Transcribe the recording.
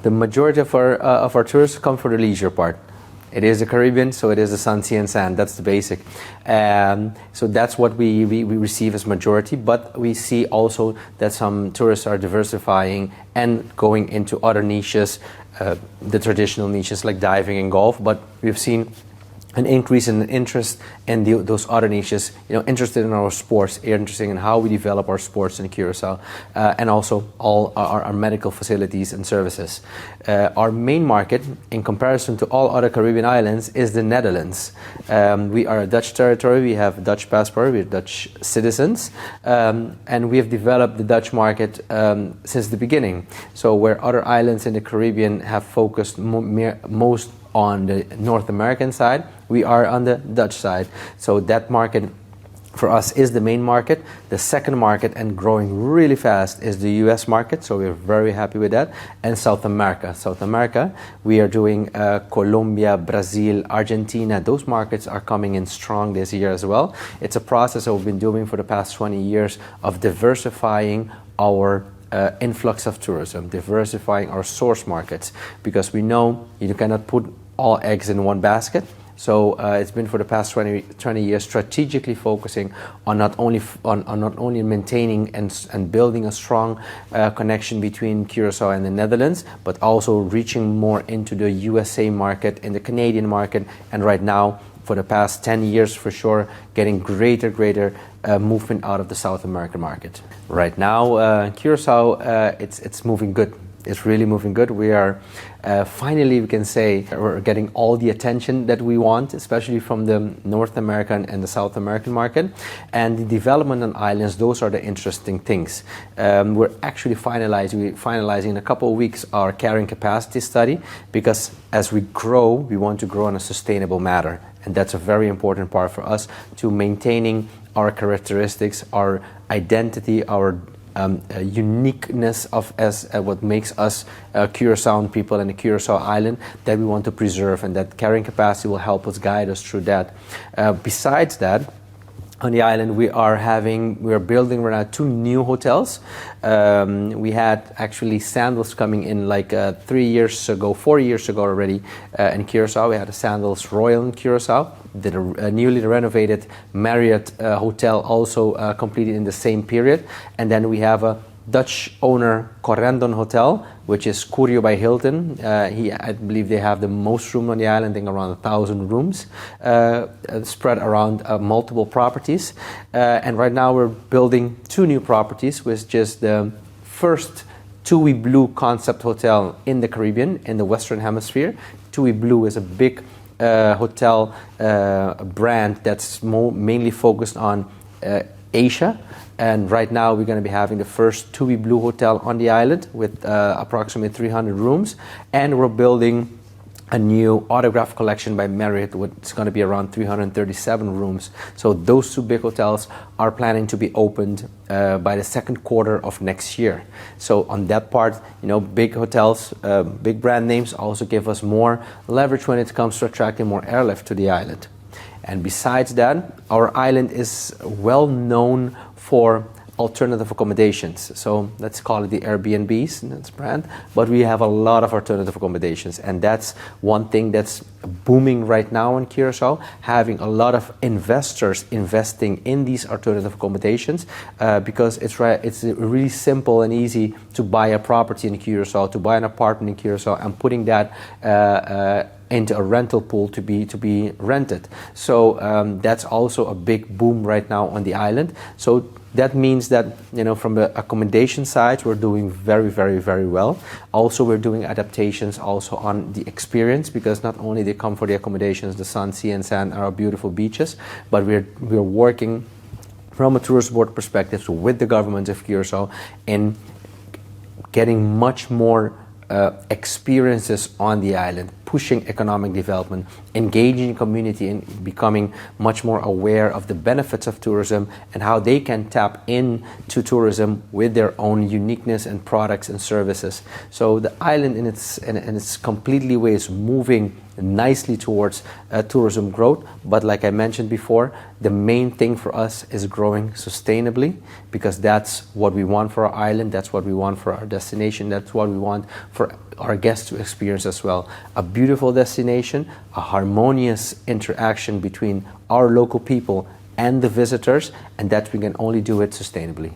the majority of our tourists come for the leisure part. It is the Caribbean, so it is the sun, sea, and sand. That's the basic. So that's what we receive as majority, but we see also that some tourists are diversifying and going into other niches, the traditional niches like diving and golf, but we've seen an increase in interest in those other niches, interested in our sports, interested in how we develop our sports in Curaçao, and also all our medical facilities and services. Our main market, in comparison to all other Caribbean islands, is the Netherlands. We are a Dutch territory, we have a Dutch passport, we're Dutch citizens, and we have developed the Dutch market since the beginning. So where other islands in the Caribbean have focused most on the North American side, we are on the Dutch side. So that market for us is the main market. The second market, and growing really fast, is the US market, so we're very happy with that. And South America. South America, we are doing Colombia, Brazil, Argentina. Those markets are coming in strong this year as well. It's a process that we've been doing for the past 20 years of diversifying our influx of tourism, diversifying our source markets, because we know you cannot put all eggs in one basket. So it's been for the past 20 years strategically focusing on not only maintaining and building a strong connection between Curaçao and the Netherlands, but also reaching more into the USA market, in the Canadian market, and right now, for the past 10 years for sure, getting greater movement out of the South American market. Right now, Curaçao, it's moving good. It's really moving good. We are finally, we can say, we're getting all the attention that we want, especially from the North American and the South American market. And the development on islands, those are the interesting things. We're actually finalizing in a couple of weeks our carrying capacity study, because as we grow, we want to grow in a sustainable manner. And that's a very important part for us, to maintaining our characteristics, our identity, our uniqueness of what makes us Curaçao people and the Curaçao island, that we want to preserve, and that carrying capacity will help us, guide us through that. Besides that, on the island, we are building right now 2 new hotels. We had actually Sandals coming in like 4 years ago already in Curaçao. We had a Sandals Royal in Curaçao. Did a newly renovated Marriott hotel also completed in the same period. And then we have a Dutch owner Corendon Hotel, which is Curio by Hilton. I believe they have the most room on the island, I think around 1,000 rooms, spread around multiple properties. And right now we're building 2 new properties, which is the first TUI Blue concept hotel in the Caribbean, in the Western Hemisphere. TUI Blue is a big hotel brand that's mainly focused on Asia. And right now we're going to be having the first TUI Blue hotel on the island with approximately 300 rooms. And we're building a new Autograph Collection by Marriott, which is going to be around 337 rooms. So those 2 big hotels are planning to be opened by the second quarter of next year. So on that part, big hotels, big brand names also give us more leverage when it comes to attracting more airlift to the island. And besides that, our island is well known for alternative accommodations. So let's call it the Airbnbs, that's brand, but we have a lot of alternative accommodations, and that's one thing that's booming right now in Curaçao, having a lot of investors investing in these alternative accommodations, because it's really simple and easy to buy a property in Curaçao, to buy an apartment in Curaçao, and putting that into a rental pool to be rented. So that's also a big boom right now on the island. So that means that, from the accommodation side, we're doing very, very, very well. Also, we're doing adaptations also on the experience, because not only they come for the accommodations, the sun, sea, and sand, our beautiful beaches, but we're working from a tourist board perspective with the government of Curaçao in getting much more experiences on the island, pushing economic development, engaging community, and becoming much more aware of the benefits of tourism and how they can tap into tourism with their own uniqueness and products and services. So the island in its completely way is moving nicely towards tourism growth. But like I mentioned before, the main thing for us is growing sustainably, because that's what we want for our island, that's what we want for our destination, that's what we want for our guests to experience as well. A beautiful destination, a harmonious interaction between our local people and the visitors, and that we can only do it sustainably.